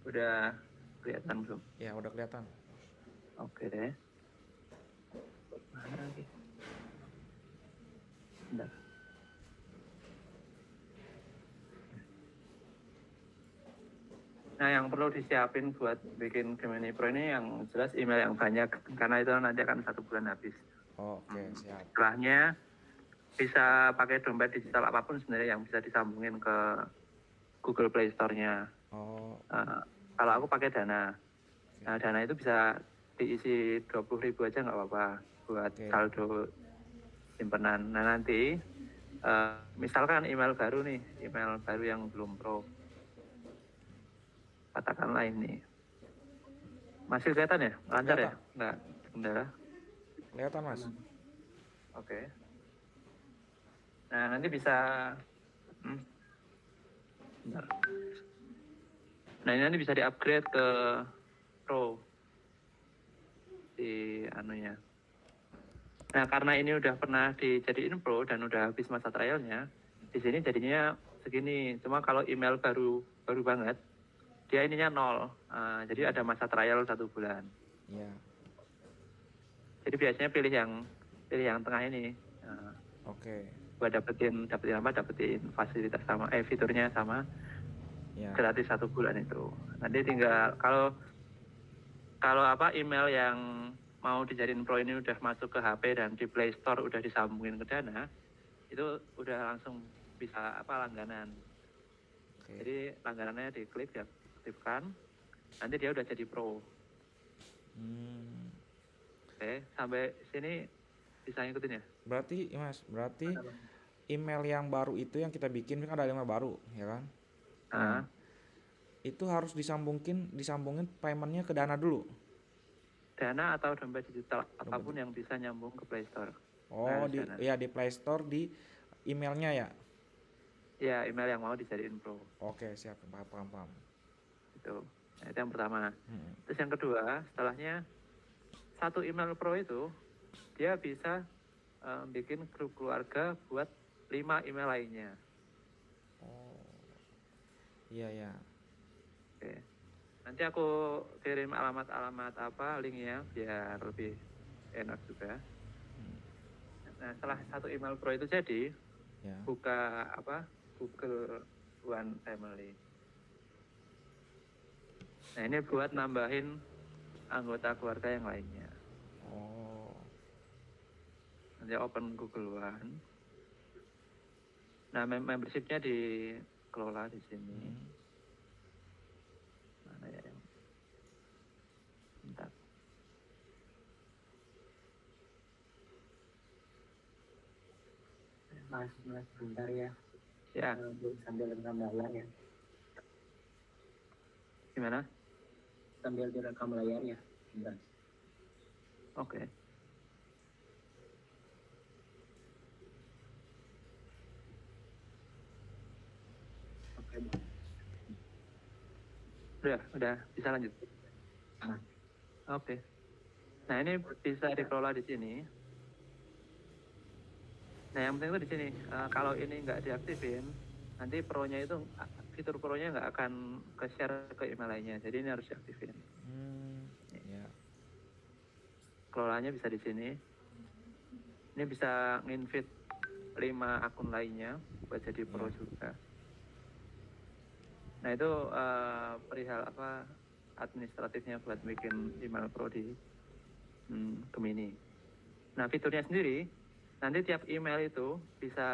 Udah kelihatan belum? Ya, udah kelihatan. Oke deh. Mana lagi? Bentar. Nah, yang perlu disiapin buat bikin Gemini Pro ini yang jelas email yang banyak, karena itu nanti akan 1 bulan habis. Oke, siap. Setelahnya bisa pakai dompet digital apapun sebenarnya yang bisa disambungin ke Google Play Store-nya. Oh, Kalau oke. aku pakai Dana. Oke. Nah, Dana itu bisa diisi 20.000 aja nggak apa-apa buat Oke. saldo simpenan. Nah, nanti misalkan email baru nih, email baru yang belum pro. Katakanlah ini. Masih kelihatan ya? Lancar ya? Kelihatan. Nggak kendala? Kelihatan, Mas. Oke. Nah, nanti bisa... bentar. Nah, ini nanti bisa di-upgrade ke Pro. Di anunya. Nah, karena ini udah pernah dijadiin Pro dan udah habis masa trialnya, di sini jadinya segini. Cuma kalau email baru banget, dia ininya 0. Jadi ada masa trial 1 bulan. Iya. Jadi biasanya pilih yang tengah ini. Oke. Buat dapetin apa? Dapetin fasilitas sama, fiturnya sama, Ya. gratis 1 bulan itu. Nanti tinggal kalau apa email yang mau dijadiin Pro ini udah masuk ke HP dan di Play Store udah disambungin ke Dana, itu udah langsung bisa apa langganan. Oke. Jadi langganannya diklik ya, aktifkan, nanti dia udah jadi Pro. Hmm. Oke, sampai sini bisa ngikutin ya? Berarti, Mas, email yang baru itu yang kita bikin kan ada email baru, ya kan? Nah, Nah, itu harus disambungin paymentnya ke Dana dulu. Dana atau dompet digital apapun Dompet. yang bisa nyambung ke Play Store. Oh, Harus di Dana. ya di Play Store di emailnya ya. Ya, email yang mau dijadiin Pro. Oke, siap. Paham, paham, paham. Itu. Nah, itu yang pertama. Hmm. Terus yang kedua, setelahnya satu email Pro itu dia bisa bikin grup keluarga buat 5 email lainnya. Iya, ya. Oke. Nanti aku kirim alamat-alamat apa linknya biar lebih enak juga. Nah, setelah satu email Pro itu jadi, Ya. buka apa Google One Family. Nah, ini buat nambahin anggota keluarga yang lainnya. Oh. Nanti open Google One. Nah, membershipnya dikelola di sini. Mana ya? Bentar. Mas, bentar ya. Ya, Sambil rekam layar ya. gimana? Sambil direkam layar ya. Bentar. Oke. Oke. Udah bisa lanjut. Nah. Oke. Nah, ini bisa dikelola di sini. Nah, yang penting itu di sini. Kalau ini nggak diaktifin, nanti pro-nya itu fitur pro-nya nggak akan ke-share ke email lainnya. Jadi ini harus diaktifin. Ya. Kelolanya bisa di sini. Ini bisa nginvite 5 akun lainnya buat jadi pro juga. Nah, itu perihal apa administratifnya buat bikin email pro di Gemini. Nah, fiturnya sendiri, nanti tiap email itu bisa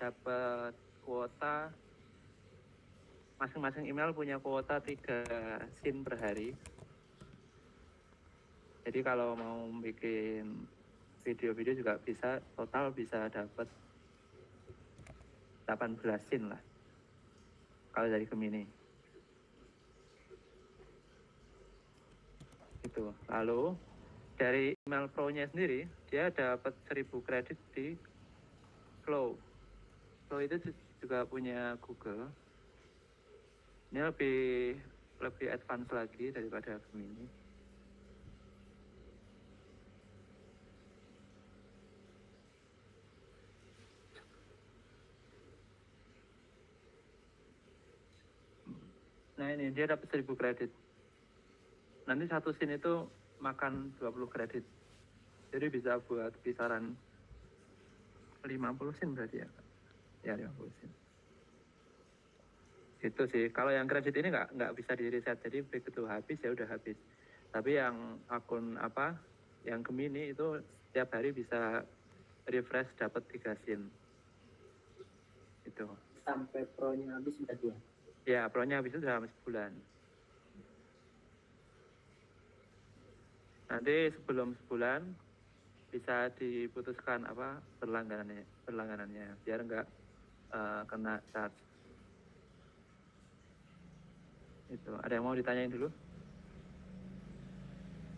dapat kuota, masing-masing email punya kuota 3 scene per hari. Jadi kalau mau bikin video-video juga bisa, total bisa dapat 18 scene lah. Kalau dari Gemini. Gitu. Lalu dari email pro-nya sendiri, dia dapat 1000 kredit di Flow. Flow itu juga punya Google. Ini lebih advance lagi daripada Gemini. Nah, ini dia dapat 1000 kredit. Nanti satu scene itu makan 20 kredit. Jadi bisa buat kisaran 50 scene berarti ya. Ya 50 scene. Itu sih. Kalau yang kredit ini nggak bisa di reset. Jadi begitu habis ya udah habis. Tapi yang akun yang Gemini itu setiap hari bisa refresh dapat 3 scene. Itu. Sampai pro-nya habis berarti ya? Ya, pro-nya habis itu dalam sebulan. Nanti sebelum sebulan bisa diputuskan berlangganannya biar nggak kena charge. Itu ada yang mau ditanyain dulu?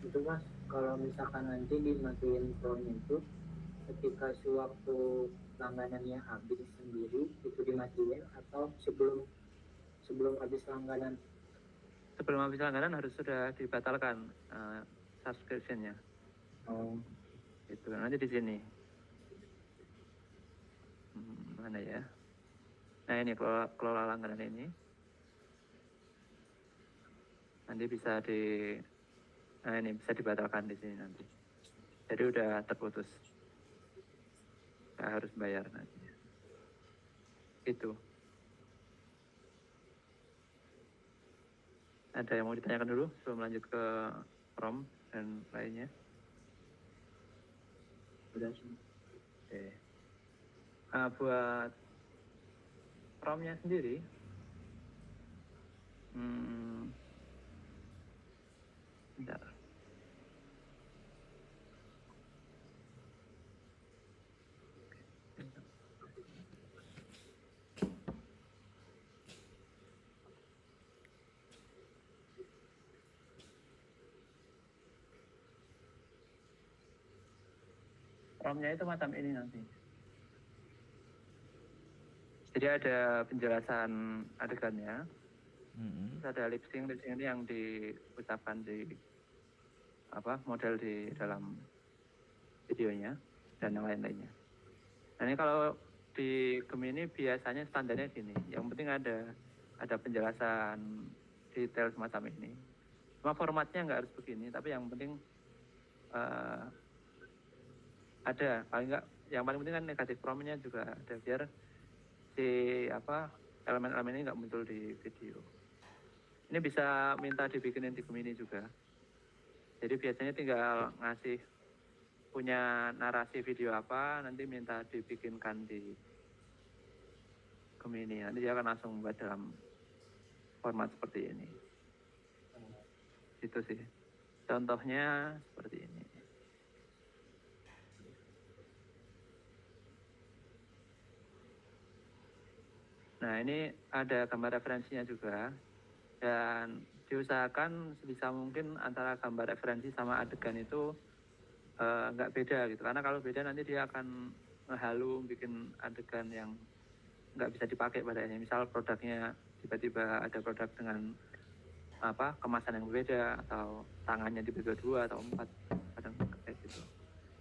Itu Mas, kalau misalkan nanti dimatiin pro-nya itu ketika sewaktu langganannya habis sendiri itu dimatiin atau sebelum habis langganan? Sebelum habis langganan harus sudah dibatalkan subscription-nya. Oh, Itu nanti di sini. Mana ya? Nah ini kelola langganan ini. Nanti bisa ini bisa dibatalkan di sini nanti. Jadi udah terputus. Nggak harus bayar nanti. Itu. Ada yang mau ditanyakan dulu sebelum lanjut ke prom dan lainnya? udah sih. Oke. Buat promnya sendiri, bentar. Promnya itu macam ini nanti. Jadi ada penjelasan adegannya. Terus ada lip sync ini yang diucapkan di model di dalam videonya dan yang lain-lainnya. Nah ini kalau di Gemini biasanya standarnya gini. Yang penting ada penjelasan detail semacam ini. Cuma formatnya nggak harus begini, tapi yang penting ada yang paling penting kan negatif promnya juga ada biar elemen-elemen ini nggak muncul di video. Ini bisa minta dibikinin di Gemini juga. Jadi biasanya tinggal ngasih punya narasi video apa, nanti minta dibikinkan di Gemini. Nanti dia akan langsung buat dalam format seperti ini. Itu sih. Contohnya seperti ini. Nah ini ada gambar referensinya juga. Dan diusahakan sebisa mungkin antara gambar referensi sama adegan itu nggak beda gitu. Karena kalau beda nanti dia akan ngehalu bikin adegan yang nggak bisa dipakai pada akhirnya. Misal produknya tiba-tiba ada produk dengan kemasan yang berbeda atau tangannya tiba-tiba 2 atau 4, kadang kayak gitu.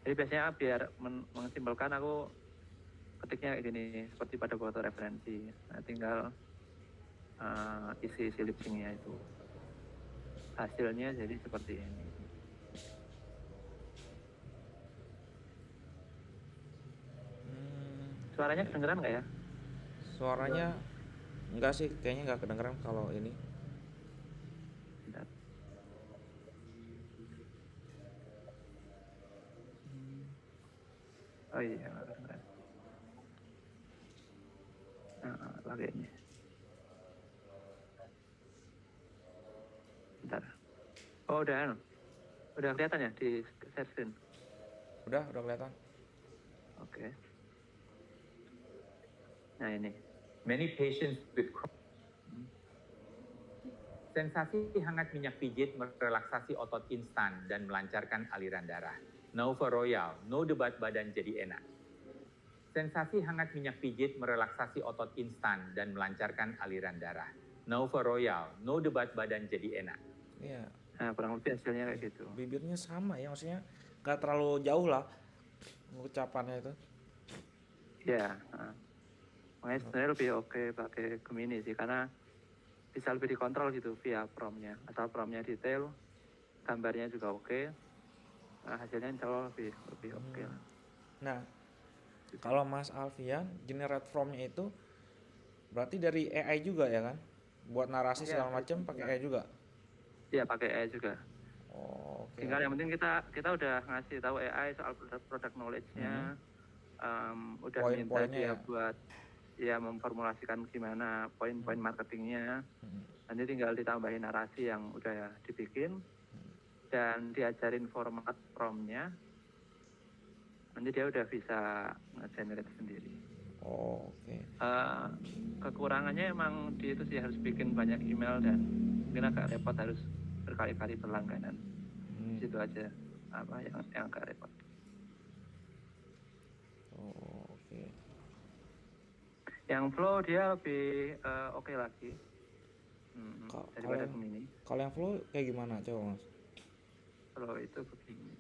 Jadi biasanya biar mensimpelkan aku ketiknya kayak gini seperti pada foto referensi. Nah, tinggal isi lip sync-nya itu. Hasilnya jadi seperti ini. Suaranya kedengeran nggak ya? Suaranya enggak sih, kayaknya nggak kedengeran kalau ini. Bentar. Oh iya, nggak kedengeran. Laganya. Bentar. Oh udah kelihatan ya di share screen? Udah kelihatan. Oke. Nah ini. Many patients with sensasi hangat minyak pijit merelaksasi otot instan dan melancarkan aliran darah. Nova Royal, no debat badan jadi enak. Sensasi hangat minyak pijit merelaksasi otot instan dan melancarkan aliran darah. Nova Royal, no debat badan jadi enak. Iya. Nah kurang lebih hasilnya kayak gitu. Bibirnya sama ya, maksudnya nggak terlalu jauh lah ucapannya itu. Ya. Makanya sebenarnya lebih oke pakai Gemini sih karena bisa lebih dikontrol gitu via promnya. Asal promnya detail, gambarnya juga oke, hasilnya insya Allah lebih oke lah. Nah, kalau Mas Alfian generate from-nya itu berarti dari AI juga ya kan? Buat narasi Iya, segala macam pakai AI juga. Iya, pakai AI juga. Oh, oke. Tinggal yang penting kita udah ngasih tahu AI soal product knowledge-nya, udah minta Poin-poinnya dia ya. buat ya memformulasikan gimana poin-poin marketingnya. Nanti tinggal ditambahin narasi yang udah dibikin dan diajarin format prompt-nya. Nanti dia udah bisa nge-generate sendiri. Oh, oke. Kekurangannya emang di itu sih harus bikin banyak email dan mungkin agak repot, harus berkali-kali berlangganan. Situ aja apa yang agak repot. Oh, oke. Yang flow dia lebih oke lagi daripada Gemini. Kalau yang flow kayak gimana coba Mas? Flow itu begini.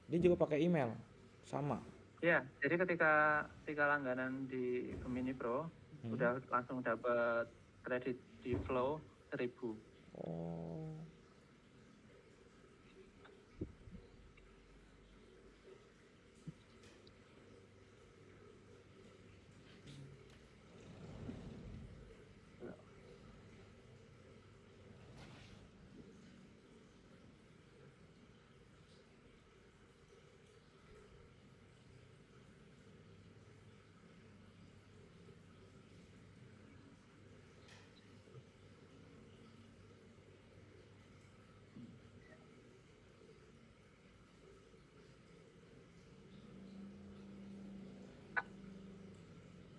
Dia juga pakai email sama. Ya, jadi ketika langganan di Gemini Pro udah langsung dapat kredit di Flow 1.000. Oh.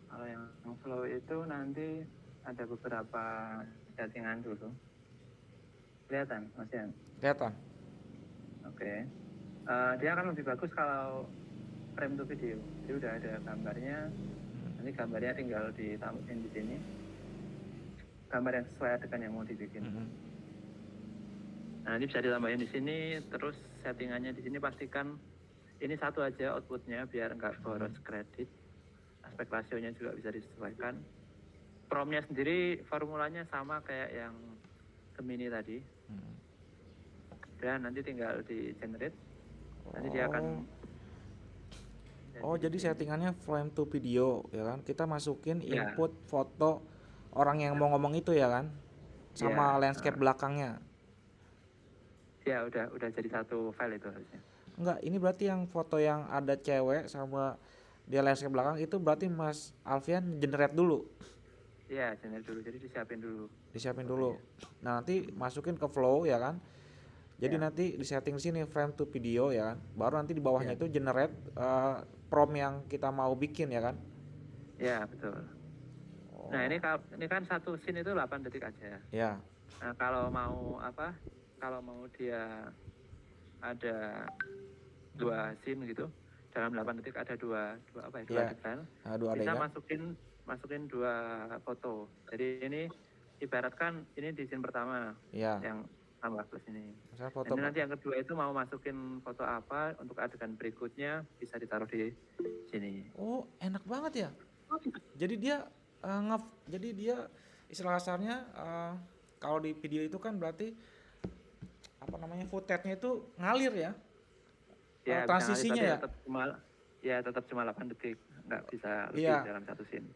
Kalau yang Flow itu nanti ada beberapa settingan dulu. Kelihatan, Mas Yan? Kelihatan. Oke. Dia akan lebih bagus kalau frame to video. Jadi udah ada gambarnya. Nanti gambarnya tinggal ditambahin di sini. Gambar yang sesuai adegan yang mau dibikin. Nah, ini bisa ditambahin di sini. Terus settingannya di sini pastikan ini satu aja outputnya biar nggak boros kredit. Aspek rasionya juga bisa disesuaikan. Promnya sendiri formulanya sama kayak yang Gemini tadi. Dan nanti tinggal di generate. Nanti dia akan jadi settingannya frame to video ya kan? Kita masukin input foto orang yang mau ngomong itu ya kan? Sama landscape belakangnya. Ya, udah jadi satu file itu harusnya. Enggak, ini berarti yang foto yang ada cewek sama dia landscape belakang itu berarti Mas Alfian generate dulu. Iya, generate dulu. Jadi disiapin dulu. Nah, nanti masukin ke Flow ya kan? Jadi nanti di setting sini frame to video ya kan. Baru nanti di bawahnya itu generate prompt yang kita mau bikin ya kan. Ya, betul. Nah, ini kan satu scene itu 8 detik aja. Ya. Nah, kalau mau dia ada 2 scene gitu, dalam 8 detik ada dua adegan. Bisa masukin 2 foto. Jadi ini ibaratkan ini di scene pertama yang tambah plus ini. Ini nanti yang kedua itu mau masukin foto apa untuk adegan berikutnya bisa ditaruh di sini. Oh, enak banget ya. Jadi dia istilah kasarnya kalau di video itu kan berarti footage-nya itu ngalir ya. Transisinya tetap cuma 8 detik, nggak bisa lebih dalam satu scene.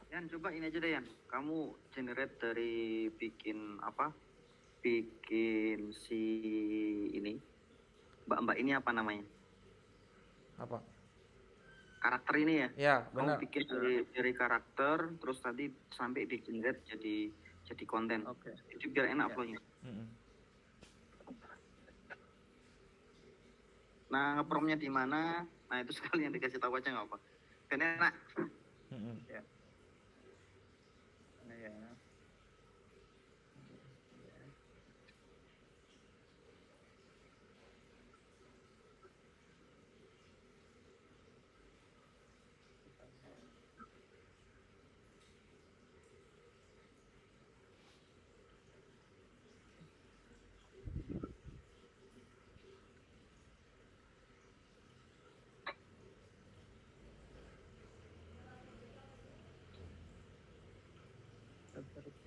Yan, coba ini aja deh Yan, kamu generate dari bikin si ini mbak ini apa namanya? Apa? Karakter ini ya? Ya, benar. Kamu bikin dari karakter, terus tadi sampai di generate jadi konten. Oke. Itu biar enak flow-nya. Nah, ngepromnya di mana? Nah, itu sekalian dikasih tahu aja nggak apa. Kan enak. Ya. Ya.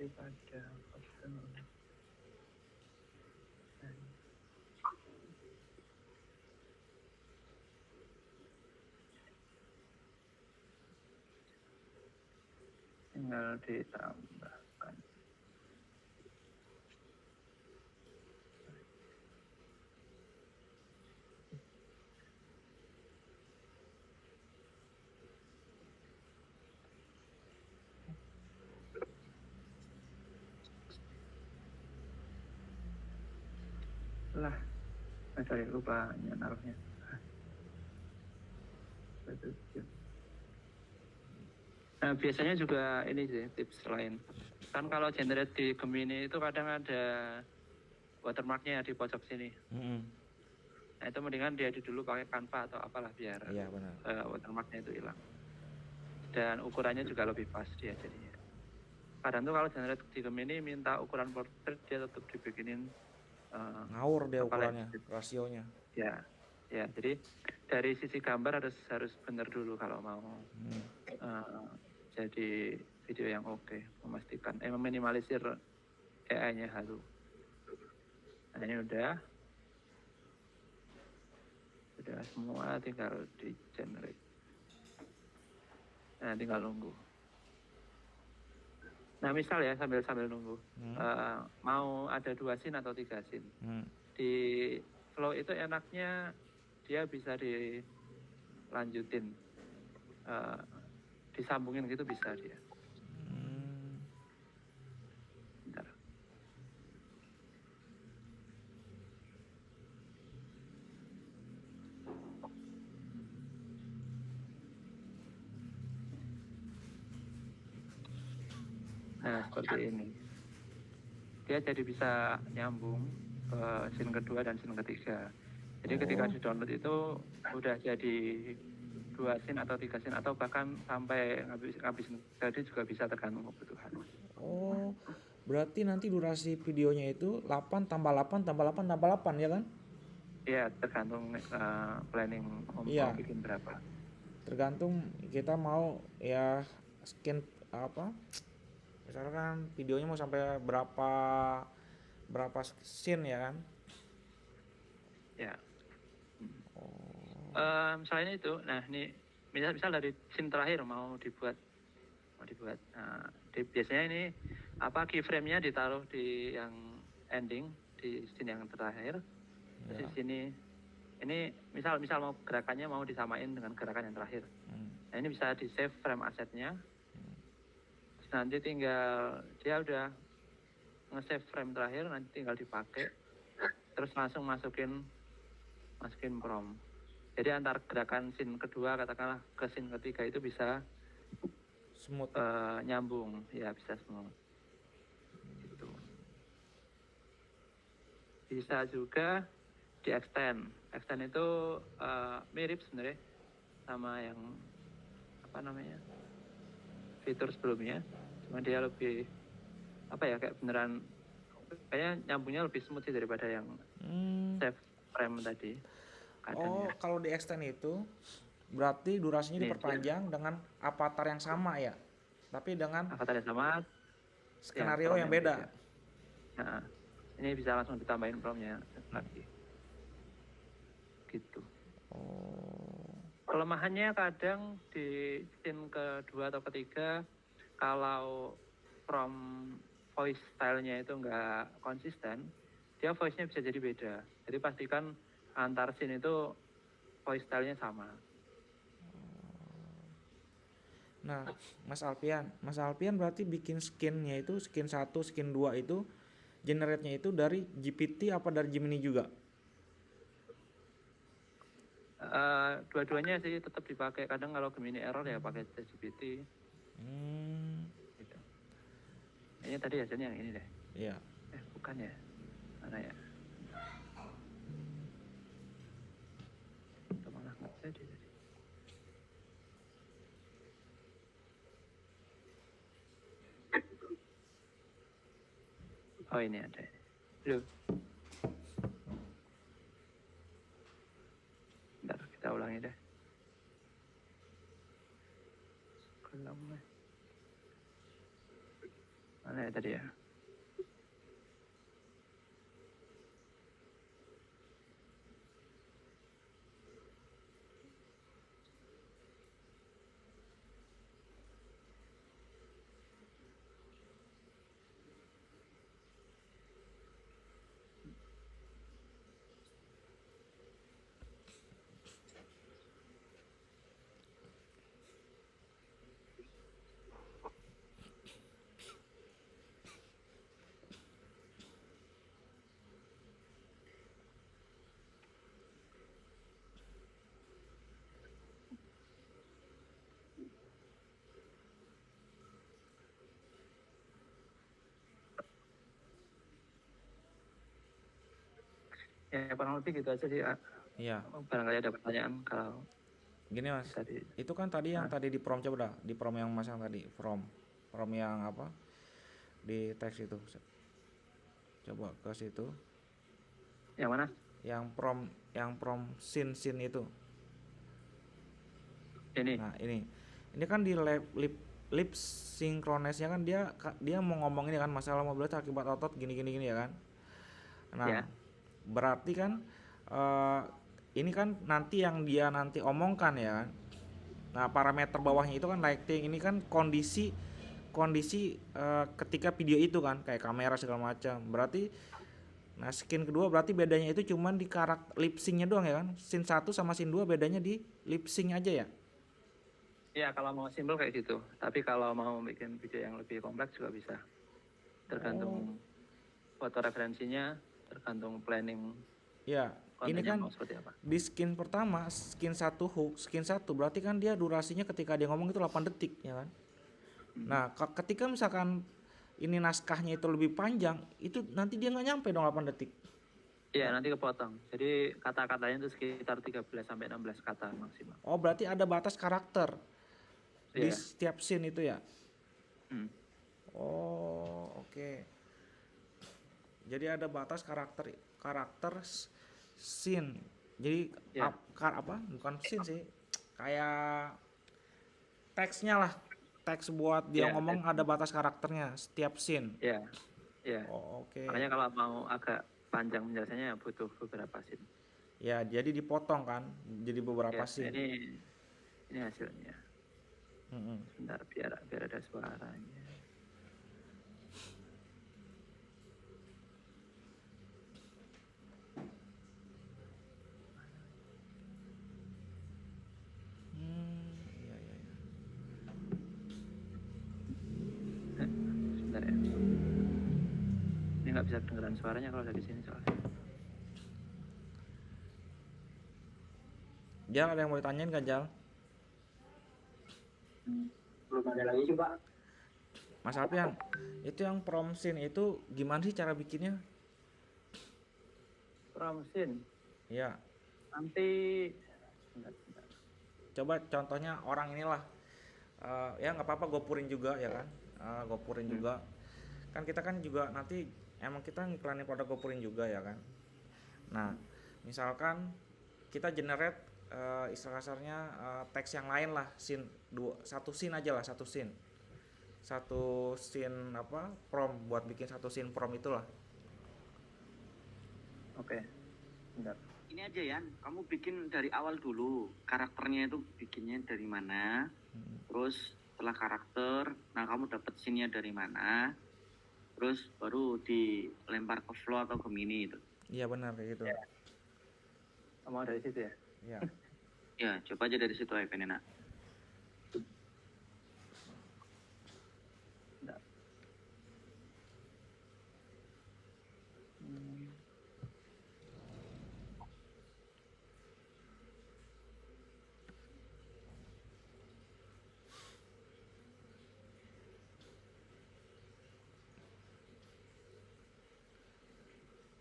pada person. Tinggal ditambahkan. Lah, sorry, lupa naruhnya. Nah, biasanya juga ini sih tips lain. Kan kalau generate di Gemini itu kadang ada watermarknya di pojok sini. Nah, itu mendingan dia dulu pakai Canva atau apalah biar Iya benar. watermarknya itu hilang. Dan ukurannya juga lebih pas dia jadinya. Kadang tuh kalau generate di Gemini minta ukuran portrait dia tetap dibikinin Ngawur dia apa ukurannya, rasionya. ya, ya. Jadi dari sisi gambar harus benar dulu kalau mau jadi video yang oke, memastikan meminimalisir AI-nya halu. Nah ini udah semua, tinggal di generate. Nah tinggal nunggu. Nah misal ya sambil nunggu, mau ada 2 scene atau 3 scene. Di Flow itu enaknya dia bisa dilanjutin, disambungin gitu bisa dia. Bentar. Nah seperti ini. Dia jadi bisa nyambung ke scene kedua dan scene ketiga. Jadi ketika di download itu udah jadi 2 scene atau 3 scene atau bahkan sampai ngabisin jadi juga bisa tergantung kebutuhan. Oh, berarti nanti durasi videonya itu 8 tambah 8 tambah 8 tambah 8 ya kan? Iya, tergantung planning mau bikin berapa. Tergantung kita mau ya skin apa? Misalkan videonya mau sampai berapa scene ya kan? Ya. Misalnya itu, nah ini misal dari scene terakhir mau dibuat. Nah, biasanya ini keyframe-nya ditaruh di yang ending, di scene yang terakhir. Terus di sini ini misal mau gerakannya mau disamain dengan gerakan yang terakhir. Nah ini bisa di save frame asetnya. Terus nanti tinggal dia udah nge-save frame terakhir, nanti tinggal dipakai. Terus langsung masukin prompt. Jadi antar gerakan scene kedua katakanlah ke scene ketiga itu bisa Smooth. Nyambung, ya bisa smooth. Gitu. Bisa juga di extend. Extend itu mirip sebenarnya sama yang fitur sebelumnya. Cuma dia lebih kayak beneran kayaknya nyambungnya lebih smooth sih daripada yang save frame tadi. Oh, kalau di extend itu berarti durasinya diperpanjang dengan avatar yang sama ya, tapi dengan avatar yang sama, skenario yang beda. Nah, ini bisa langsung ditambahin promnya lagi. Gitu. Kelemahannya kadang di scene kedua atau ketiga kalau from voice style-nya itu nggak konsisten, dia voice-nya bisa jadi beda. Jadi pastikan antar scene itu voice style-nya sama. Nah, Mas Alpian berarti bikin skin-nya itu skin 1, skin 2 itu generate-nya itu dari GPT apa dari Gemini juga? Dua-duanya sih tetap dipakai. Kadang kalau Gemini error ya pakai ChatGPT. Gitu. Ini tadi hasilnya yang ini deh. Iya. Bukan ya? Mana ya? Itu malah nggak jadi. Oh ini ada. Loh. Bentar kita ulangi deh. Mana ya tadi ya? Ya kurang lebih gitu aja sih. Iya. Barangkali ada pertanyaan kalau Gini Mas, bisa di. itu kan tadi yang tadi di prom, coba dah di prom yang Mas yang tadi prom yang apa di teks itu, coba ke situ, Yang mana? yang prom scene itu. Ini. Nah ini kan di lip synchronize-nya kan dia mau ngomong ini kan, masalah mobilitas akibat otot gini ya kan. Nah Ya. berarti kan ini kan nanti yang dia nanti omongkan ya kan. Nah parameter bawahnya itu kan lighting, ini kan kondisi ketika video itu kan, kayak kamera segala macam. Berarti nah scene kedua berarti bedanya itu cuman di karakter lip sync-nya doang ya kan. Scene 1 sama scene 2 bedanya di lip sync aja ya. Ya kalau mau simpel kayak gitu. Tapi kalau mau bikin video yang lebih kompleks juga bisa. Tergantung foto referensinya, tergantung planning Ya, ini kontennya kan mau seperti apa. di skin pertama, skin 1 hook, skin 1 berarti kan dia durasinya ketika dia ngomong itu 8 detik ya kan. Nah, ketika misalkan ini naskahnya itu lebih panjang, itu nanti dia nggak nyampe dong 8 detik. Iya, nanti kepotong. Jadi kata-katanya itu sekitar 13 sampai 16 kata maksimal. Oh, berarti ada batas karakter di Iya. setiap scene itu ya. Hmm. Oh, oke. Jadi ada batas karakter scene. Jadi Ya. apa? Bukan scene sih. Kayak teksnya lah. Teks buat dia Ya, ngomong ada batas karakternya setiap scene. Iya. Iya. Oh, oke. Makanya kalau mau agak panjang penjelasannya butuh beberapa scene. Ya, jadi dipotong kan. Jadi beberapa Ya, scene. ini hasilnya. Sebentar biar ada suaranya. Iya. Sebentar ya. Ini nggak bisa kedengeran suaranya kalau dari sini soalnya. Jal, ada yang mau ditanyain gak Jal? Belum ada lagi sih Pak. Mas Alpian, itu yang prom scene itu gimana sih cara bikinnya? Prom scene. Ya, Nanti sebentar. coba contohnya orang inilah. Ya nggak apa-apa gopurin juga ya kan. Gopurin juga. Kan kita kan juga nanti emang kita ngiklanin produk gopurin juga ya kan. Nah, misalkan kita generate istilah kasarnya teks yang lain lah, satu scene aja lah, satu scene apa prom, buat bikin satu scene prom itulah. Oke. Bentar. Ini aja ya, kamu bikin dari awal dulu. Karakternya itu bikinnya dari mana. Terus setelah karakter, nah kamu dapat scene-nya dari mana. Terus baru dilempar ke flow atau ke mini itu. Iya benar kayak gitu. Ya. Mau dari situ ya? Ya. Ya, coba aja dari situ Evan enak. Bentar.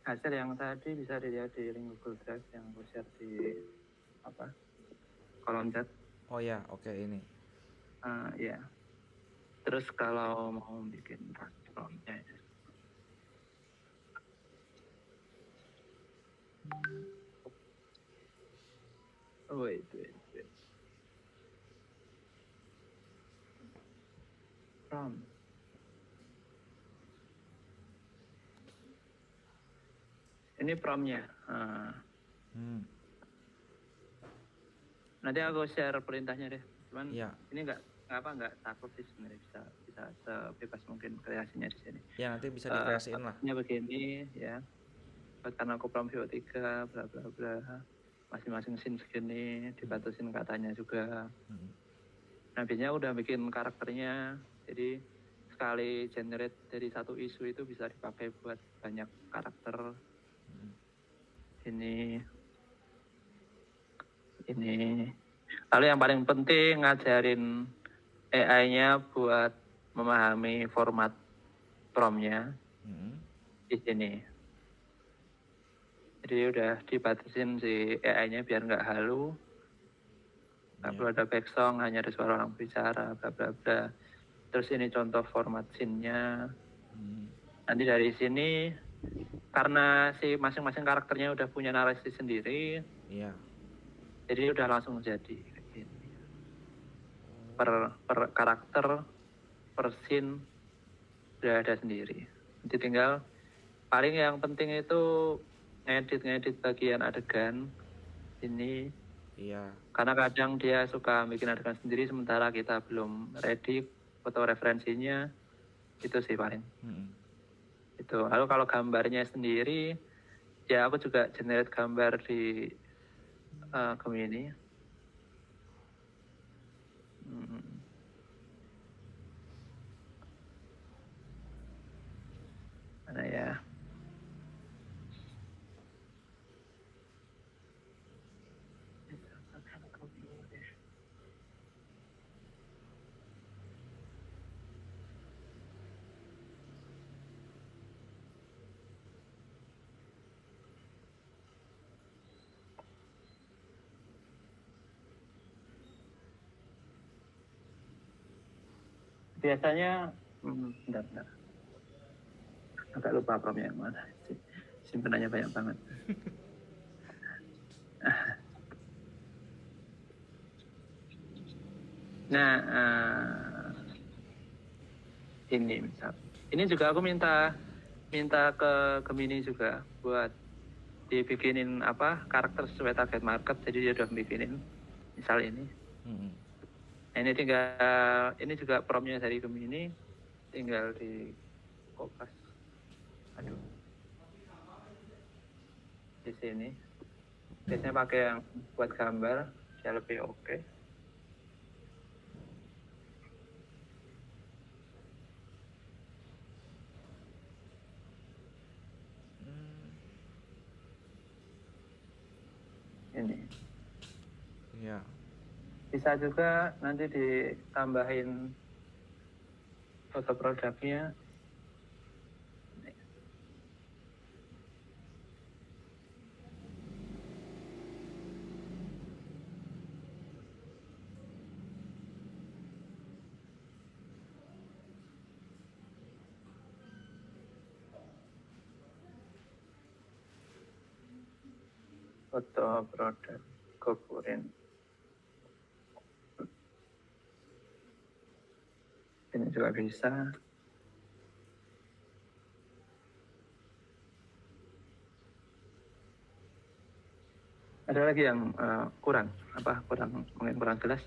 Hasil yang tadi bisa dilihat di link Google Drive yang aku share di kolom chat. Oh ya, oke ini. Ya. Terus kalau mau bikin promnya ya. Wait. Prom. Ini promnya. Nah, Hmm. nanti aku share perintahnya deh. Cuman Iya. ini nggak takut sih sebenarnya, bisa sebebas mungkin kreasinya di sini. Ya nanti bisa dikreasiin lah. Ini begini ya. Karena aku prom VO3 bla bla bla. Masing-masing scene segini, dibatasin katanya juga. Hmm. Nah, biasanya udah bikin karakternya. Jadi sekali generate dari satu isu itu bisa dipakai buat banyak karakter. Ini. Lalu yang paling penting ngajarin AI-nya buat memahami format promnya di sini. Jadi udah dibatasin si AI-nya biar nggak halu, nggak perlu ada back song, hanya ada suara orang bicara, bla bla bla. Terus ini contoh format scene-nya. Nanti dari sini, karena si masing-masing karakternya udah punya narasi sendiri, Iya. jadi udah langsung jadi kayak gini. Per karakter, per scene udah ada sendiri. Nanti tinggal paling yang penting itu ngedit bagian adegan ini. Iya. Karena kadang dia suka bikin adegan sendiri sementara kita belum ready foto referensinya. Itu sih paling. Itu. Lalu kalau gambarnya sendiri, ya aku juga generate gambar di Gemini. Mana ya? Biasanya, bentar. Agak lupa promnya yang mana. Simpenannya banyak banget. Nah, ini misal. Ini juga aku minta ke Gemini juga buat dibikinin karakter sesuai target market. Jadi dia udah bikinin misal ini. Nah, ini juga promnya dari Gemini, tinggal di kopas. Di sini. Biasanya pakai yang buat gambar, dia lebih oke. Ini. Iya. Bisa juga nanti ditambahin foto produknya. Foto produk kumpulin. Ini juga bisa. Ada lagi yang mungkin kurang jelas.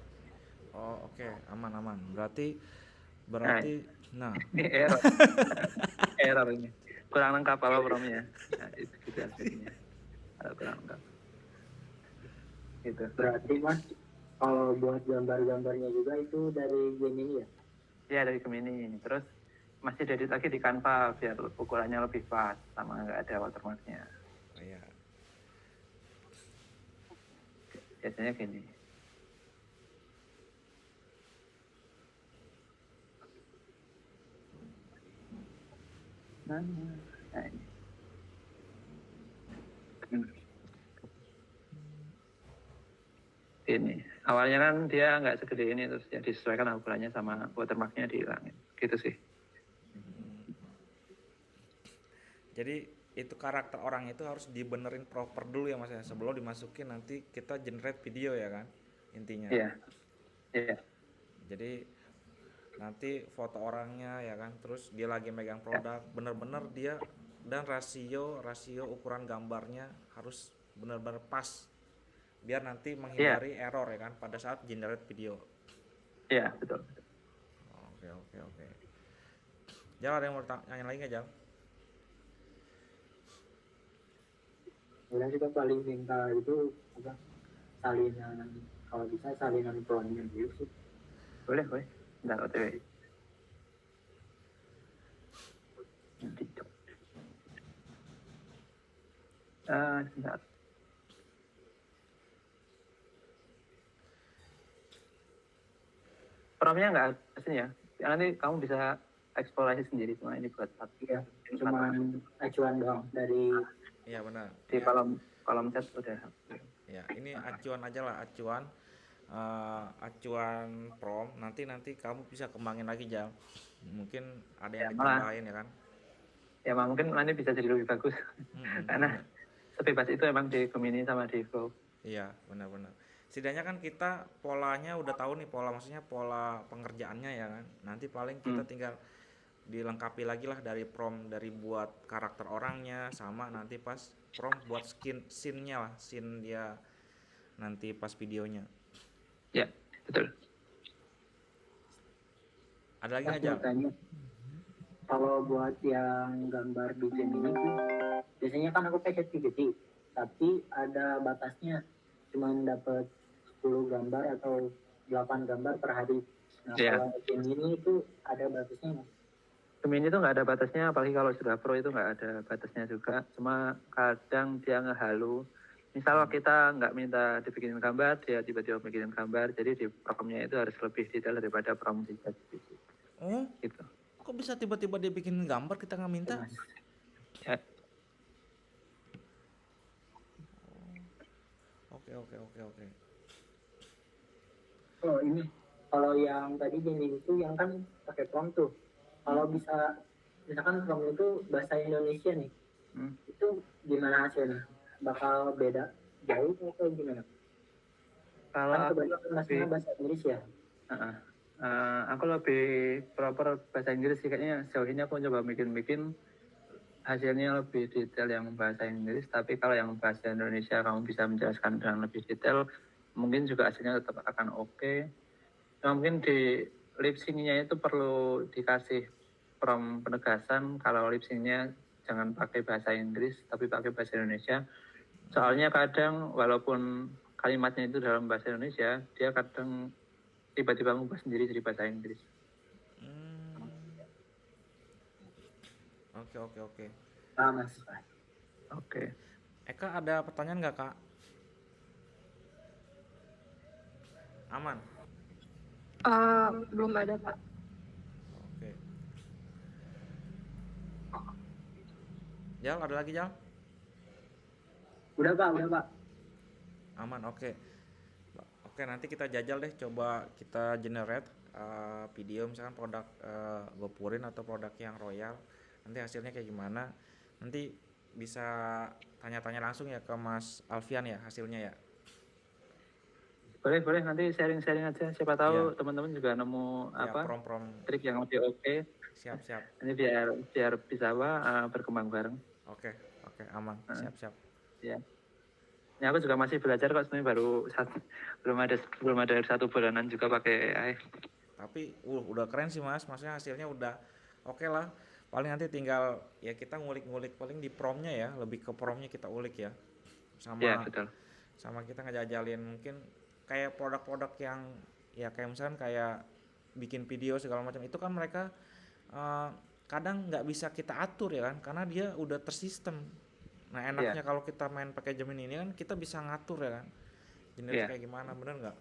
Oh, oke. Aman. Berarti nah. Ini error ini. Kurang lengkap promnya. Nah, itu gitu hasilnya. Kurang lengkap. Gitu. Berarti Mas, kalau buat gambar-gambarnya juga itu dari Gemini ya? Iya, dari Gemini. Terus masih diedit lagi di Canva biar ukurannya lebih pas sama nggak ada watermarknya. Iya. Biasanya gini. Nah, ini. Ini awalnya kan dia nggak segede ini, terus ya disesuaikan ukurannya sama watermarknya dihilangin gitu sih. Jadi itu karakter orang itu harus dibenerin proper dulu ya Mas ya, sebelum dimasukin nanti kita generate video ya kan intinya. Iya. Jadi nanti foto orangnya ya kan, terus dia lagi megang produk, bener-bener dia dan rasio ukuran gambarnya harus benar-benar pas biar nanti menghindari error ya kan pada saat generate video. Iya, betul. Oke. Jal, ada yang mau tanya lagi nggak, Jal? Kemudian juga paling minta itu apa, salinan, kalau bisa salinan pronnya dulu sih. Boleh. Bentar, OTW. Bentar. Promnya nggak ada sini ya. Nanti kamu bisa eksplorasi sendiri, cuma ini buat Iya, cuman acuan doang dari Iya benar. di Ya, kolom chat udah. ya, ini acuan aja lah, acuan prom. Nanti kamu bisa kembangin lagi, Jal. Mungkin ada yang malah. ditambahin ya kan. Ya mungkin nanti bisa jadi lebih bagus. Karena sebebas itu emang di Gemini sama di Flow. Iya, benar. Setidaknya kan kita polanya udah tahu nih, maksudnya pola pengerjaannya ya kan. Nanti paling kita tinggal dilengkapi lagi lah dari prom, dari buat karakter orangnya, sama nanti pas prom buat scene-nya lah, scene dia nanti pas videonya. Ya, betul. Ada lagi nggak, Jal? Kalau buat yang gambar di Gemini tuh biasanya kan aku pakai gede, tapi ada batasnya, cuman dapat 10 gambar atau 8 gambar per hari. Nah, kalau Gemini itu ada batasnya nggak? Gemini itu nggak ada batasnya, apalagi kalau sudah pro itu nggak ada batasnya juga. Cuma kadang dia ngehalu. Misal kita nggak minta dibikinin gambar, dia tiba-tiba bikinin gambar, jadi di promnya itu harus lebih detail daripada prom di ChatGPT. Oh, Gitu. kok bisa tiba-tiba dia bikin gambar kita nggak minta? Ya. Oke. Oh ini, kalau yang tadi Gemini itu yang kan pakai prompt tuh. Kalau bisa, misalkan prompt itu bahasa Indonesia nih, itu gimana hasilnya? Bakal beda jauh atau gimana? Kalau Kan kebanyakan masnya bahasa Inggris ya. aku lebih proper bahasa Inggris sih, kayaknya sejauh ini aku coba bikin hasilnya lebih detail yang bahasa Inggris, tapi kalau yang bahasa Indonesia kamu bisa menjelaskan dengan lebih detail, mungkin juga hasilnya tetap akan oke. Cuma mungkin di lip sync-nya itu perlu dikasih prompt penegasan kalau lip sync-nya jangan pakai bahasa Inggris tapi pakai bahasa Indonesia. Soalnya kadang walaupun kalimatnya itu dalam bahasa Indonesia, dia kadang tiba-tiba ngubah sendiri jadi bahasa Inggris. Oke. Mas. Oke. Eka ada pertanyaan nggak, Kak? Aman? Belum ada, Pak. Oke. Jal, ada lagi, Jal? Udah Pak. Aman, oke. Oke, nanti kita jajal deh, coba kita generate video misalkan produk Gopurin atau produk yang Royal. Nanti hasilnya kayak gimana? Nanti bisa tanya-tanya langsung ya ke Mas Alfian ya hasilnya ya. Boleh nanti sharing-sharing aja, siapa tahu teman-teman juga nemu Ya, apa prom. trik yang lebih oke. Siap. Ini biar bisa berkembang bareng. Oke, aman. Siap. Ya. Ini aku juga masih belajar kok, sebenarnya belum ada 1 bulanan juga pakai AI. Tapi udah keren sih Mas, maksudnya hasilnya udah oke lah. Paling nanti tinggal ya kita ngulik-ngulik paling di promnya ya, lebih ke promnya kita ulik ya. Betul. Sama kita ngejajalin mungkin kayak produk-produk yang ya kayak misalkan kayak bikin video segala macam itu kan mereka kadang nggak bisa kita atur ya kan, karena dia udah tersistem. Nah enaknya kalau kita main pakai Gemini ini kan kita bisa ngatur ya kan, jenis kayak gimana, bener nggak?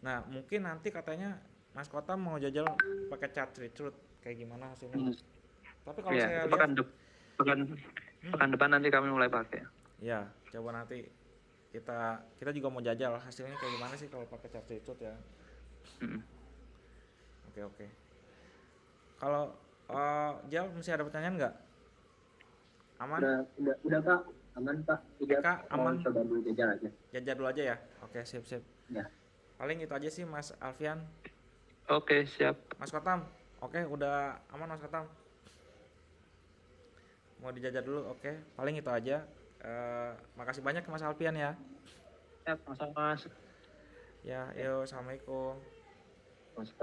Nah mungkin nanti katanya Mas Kota mau jajal pakai ChatGPT kayak gimana hasilnya. Tapi kalau saya lihat pekan depan nanti kami mulai pakai. Ya, coba nanti kita juga mau jajal hasilnya kayak gimana sih kalau pakai ChatGPT ya. Oke. Kalau Jal masih ada pertanyaan nggak? Aman? Udah Pak, aman Pak. Eka, aman? Coba dulu jajal aja. Jajal dulu aja ya. Oke, sip. Ya. Paling itu aja sih Mas Alfian. Oke, siap. Mas Kotam. Oke, udah aman Mas Kotam. mau dijajah dulu. Oke, paling itu aja. Makasih banyak Mas Alpian ya. Ya, sama-sama. Ya, yuk, assalamualaikum. Mas.